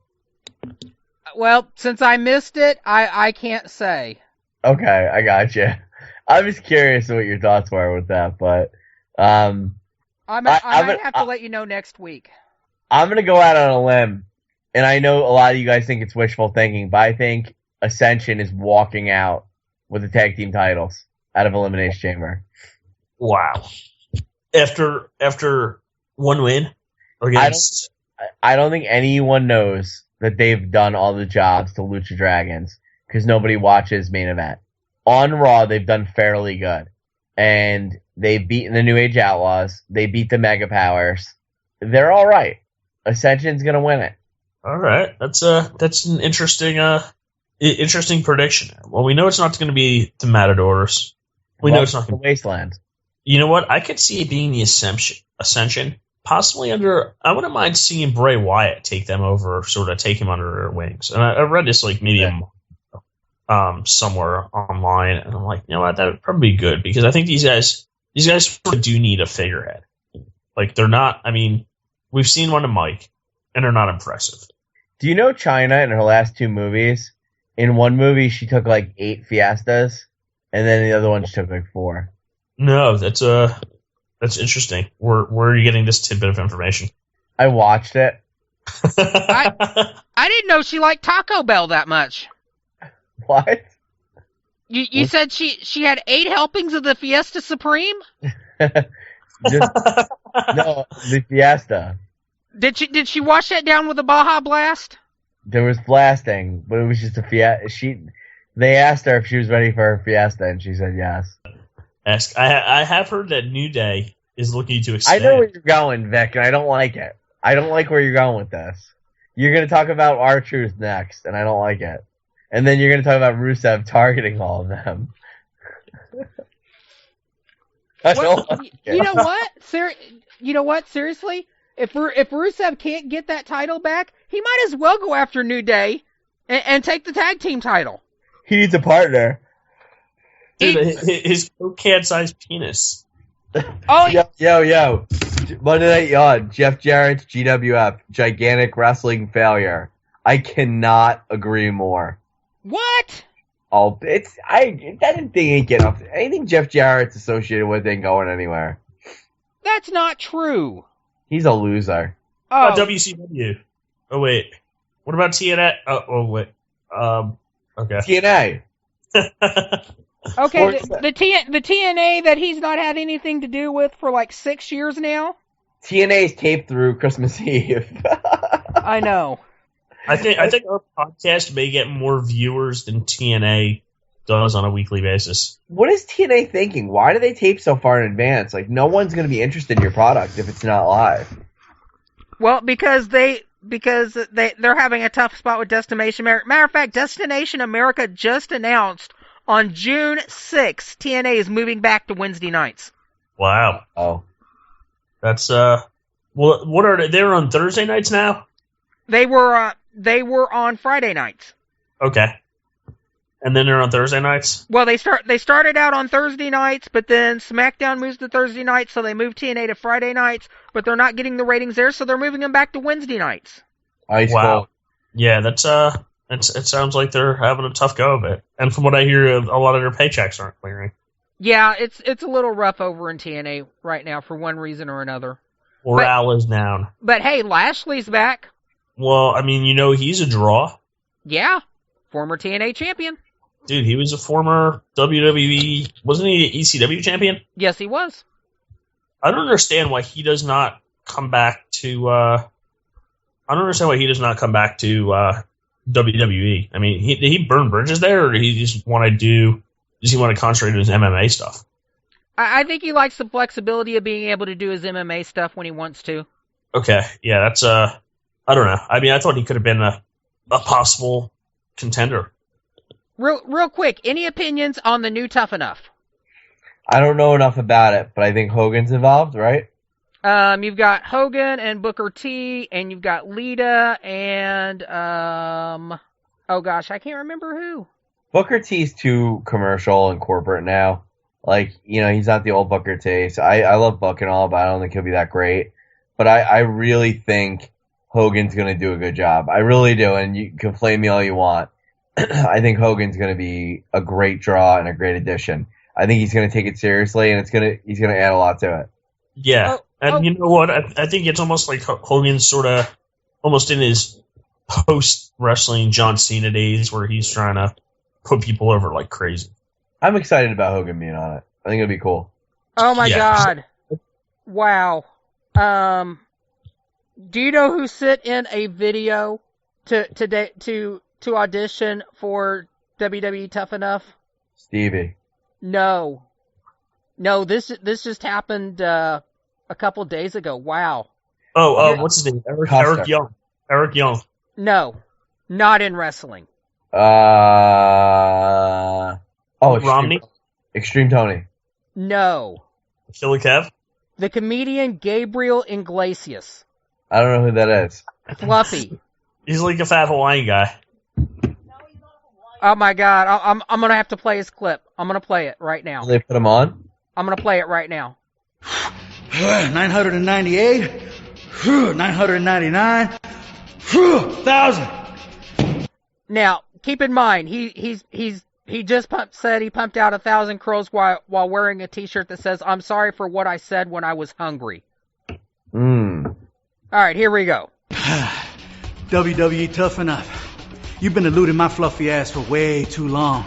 Well, since I missed it, I can't say. Okay, I got you. I was curious what your thoughts were with that, but I might have to let you know next week. I'm gonna go out on a limb, and I know a lot of you guys think it's wishful thinking, but I think Ascension is walking out with the tag team titles out of Elimination Chamber. Wow! After one win against, I don't think anyone knows that they've done all the jobs to Lucha Dragons, because nobody watches main event. On Raw, they've done fairly good. And they've beaten the New Age Outlaws. They beat the Mega Powers. They're all right. Ascension's going to win it. All right. That's an interesting prediction. Well, we know it's not going to be the Matadors. We know it's not going to be Wasteland. You know what? I could see it being the Ascension. Possibly under, I wouldn't mind seeing Bray Wyatt take them over, sort of take him under their wings. And I read this like maybe somewhere online, and I'm like, you know what, that would probably be good, because I think these guys do need a figurehead. Like, they're not, I mean, we've seen one to Mike, and they're not impressive. Do you know China in her last 2 movies? In one movie, she took like 8 Fiestas, and then the other one she took like 4. No, that's interesting. Where are you getting this tidbit of information? I watched it. I didn't know she liked Taco Bell that much. What? You said she had 8 helpings of the Fiesta Supreme? No, the Fiesta. Did she wash that down with a Baja Blast? There was blasting, but it was just a Fiesta. They asked her if she was ready for her Fiesta, and she said yes. I have heard that New Day is looking to expand. I know where you're going, Vic, and I don't like it. I don't like where you're going with this. You're going to talk about R-Truth next, and I don't like it. And then you're going to talk about Rusev targeting all of them. You know what? Seriously? If Rusev can't get that title back, he might as well go after New Day and take the tag team title. He needs a partner. Dude, his can-sized penis. Oh, Yo. Monday Night Yawn, Jeff Jarrett's GWF, gigantic wrestling failure. I cannot agree more. What? Oh, that thing ain't getting off. Anything Jeff Jarrett's associated with ain't going anywhere. That's not true. He's a loser. Oh, WCW. Oh wait, what about TNA? Oh wait. Okay. TNA. Okay, the TNA that he's not had anything to do with for like 6 years now. TNA's taped through Christmas Eve. I know. I think our podcast may get more viewers than TNA does on a weekly basis. What is TNA thinking? Why do they tape so far in advance? Like, no one's going to be interested in your product if it's not live. Well, because they're having a tough spot with Destination America. Matter of fact, Destination America just announced on June 6th, TNA is moving back to Wednesday nights. Wow. Oh. That's, well, what are they? They're on Thursday nights now? They were on Friday nights. Okay. And then they're on Thursday nights? Well, they started out on Thursday nights, but then SmackDown moves to Thursday nights, so they moved TNA to Friday nights, but they're not getting the ratings there, so they're moving them back to Wednesday nights. Wow. Yeah, it sounds like they're having a tough go of it. And from what I hear, a lot of their paychecks aren't clearing. Yeah, it's a little rough over in TNA right now for one reason or another. Morale is down. But hey, Lashley's back. Well, I mean, he's a draw. Yeah, former TNA champion. Dude, he was a former WWE, wasn't he an ECW champion? Yes, he was. I don't understand why he does not come back to, WWE. I mean, did he burn bridges there, or did he just want to concentrate on his MMA stuff? I think he likes the flexibility of being able to do his MMA stuff when he wants to. Okay, yeah, that's, I don't know. I mean, I thought he could have been a possible contender. Real quick, any opinions on the new Tough Enough? I don't know enough about it, but I think Hogan's involved, right? You've got Hogan and Booker T, and you've got Lita and, oh gosh, I can't remember who. Booker T's too commercial and corporate now. Like, he's not the old Booker T. So I love Book and all, but I don't think he'll be that great. But I really think Hogan's going to do a good job. I really do, and you can flame me all you want. I think Hogan's going to be a great draw and a great addition. I think he's going to take it seriously, and he's going to add a lot to it. Yeah, you know what? I think it's almost like Hogan's sort of almost in his post-wrestling John Cena days where he's trying to put people over like crazy. I'm excited about Hogan being on it. I think it'll be cool. Oh my God. Wow. Do you know who sent in a video to audition for WWE Tough Enough? Stevie. No, this just happened a couple days ago. Wow. What's his name? Eric Young. Eric Young. No, not in wrestling. Romney? Extreme Tony. No. Killer Kev? The comedian Gabriel Iglesias. I don't know who that is. Fluffy. He's like a fat Hawaiian guy. Oh my God, I'm gonna have to play his clip. I'm gonna play it right now. Did they put him on? I'm gonna play it right now. 998, 999, 1,000. Now, keep in mind, he just said he pumped out 1,000 crows while wearing a T-shirt that says "I'm sorry for what I said when I was hungry." All right, here we go. WWE Tough Enough. You've been eluding my fluffy ass for way too long.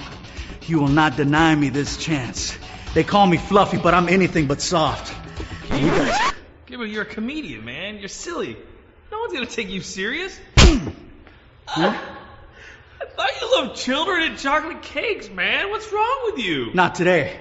You will not deny me this chance. They call me fluffy, but I'm anything but soft. You guys... Yeah, but you're a comedian, man. You're silly. No one's gonna take you serious. Huh? I thought you loved children and chocolate cakes, man. What's wrong with you? Not today.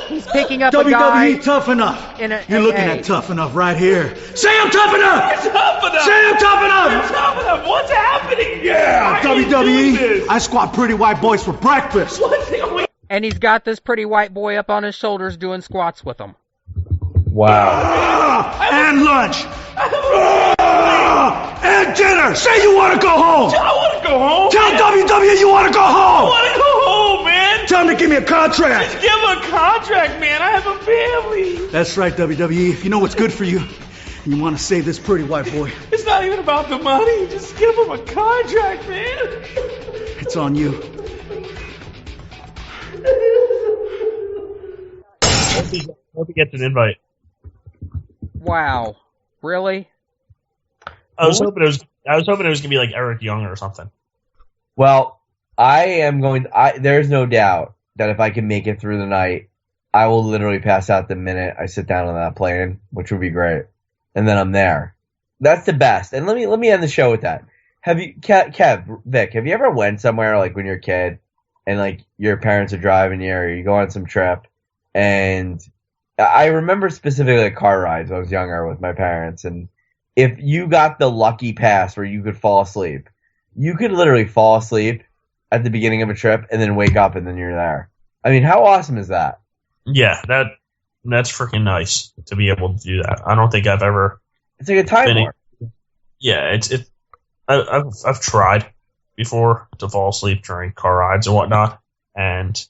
He's picking up a guy. WWE Tough Enough. You're looking at Tough Enough right here. Say I'm tough enough! You're tough enough! Say I'm tough enough! You're tough enough! What's happening? Yeah, WWE. I squat pretty white boys for breakfast. What's going on? And he's got this pretty white boy up on his shoulders doing squats with him. Wow. And lunch. And dinner. Say you want to go home. I want to go home. Tell WWE you want to go home. I want to go home, man. Tell them to give me a contract. Just give him a contract, man. I have a family. That's right, WWE. If you know what's good for you, and you want to save this pretty white boy. It's not even about the money. Just give him a contract, man. It's on you. Hope he gets an invite. Wow. Really? I was hoping it was gonna be like Eric Young or something. Well, there's no doubt that if I can make it through the night, I will literally pass out the minute I sit down on that plane, which would be great. And then I'm there. That's the best. And let me end the show with that. Have you, Vic, have you ever went somewhere like when you're a kid and like your parents are driving you or you go on some trip, and I remember specifically like car rides when I was younger with my parents, and if you got the lucky pass where you could fall asleep, you could literally fall asleep at the beginning of a trip and then wake up and then you're there. I mean, how awesome is that? Yeah, that's freaking nice to be able to do that. I don't think I've ever. It's like a time warp. Yeah, I've tried before to fall asleep during car rides and whatnot, and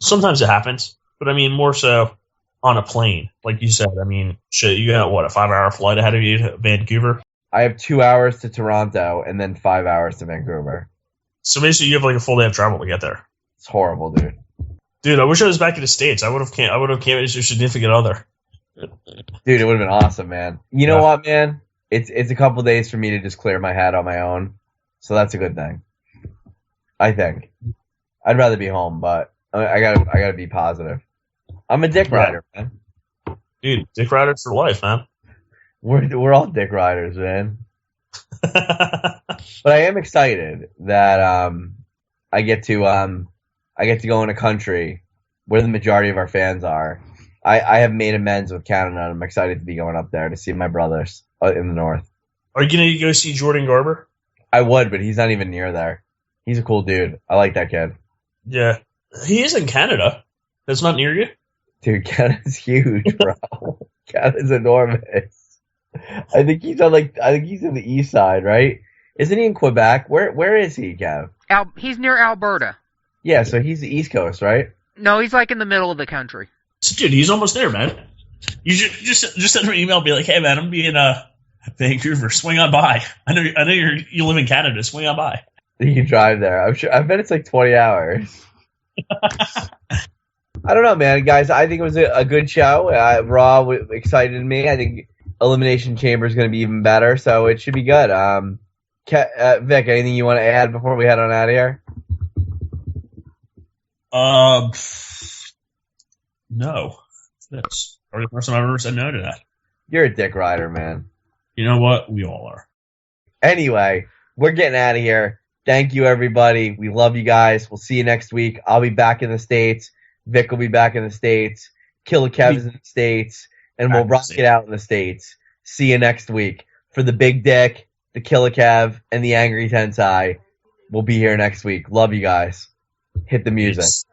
sometimes it happens. But I mean, more so on a plane, like you said. I mean, shit, you got what, a 5-hour flight ahead of you to Vancouver? I have 2 hours to Toronto and then 5 hours to Vancouver. So basically, you have like a full day of travel to get there. It's horrible, dude. Dude, I wish I was back in the States. I would have came as your significant other. Dude, it would have been awesome, man. You know what, man? It's a couple days for me to just clear my head on my own, so that's a good thing. I think. I'd rather be home, but I gotta be positive. I'm a dick rider, man. Dude, dick rider for life, man. We're all dick riders, man. But I am excited that I get to go in a country where the majority of our fans are. I have made amends with Canada, and I'm excited to be going up there to see my brothers in the north. Are you gonna go see Jordan Garber? I would, but he's not even near there. He's a cool dude. I like that kid. Yeah, he is in Canada. That's not near you, dude. Canada's huge, bro. Canada's enormous. I think he's in the east side, right? Isn't he in Quebec? Where is he, Gav? He's near Alberta. Yeah, so he's the East Coast, right? No, he's like in the middle of the country. So, dude, he's almost there, man. You should just send him an email and be like, hey, man, I'm being Vancouver. Swing on by. I know you live in Canada. Swing on by. You can drive there. I bet it's like 20 hours. I don't know, man. Guys, I think it was a good show. Raw excited me. I think Elimination Chamber is going to be even better, so it should be good. Vic, anything you want to add before we head on out of here? No. That's probably the first time I've ever said no to that. You're a dick rider, man. You know what? We all are. Anyway, we're getting out of here. Thank you, everybody. We love you guys. We'll see you next week. I'll be back in the States. Vic will be back in the States. Killer Kev's in the States. And we'll rock it out in the States. See you next week. For the Big Dick, the Killer Kev, and the Angry Tensai, we'll be here next week. Love you guys. Hit the music. Peace.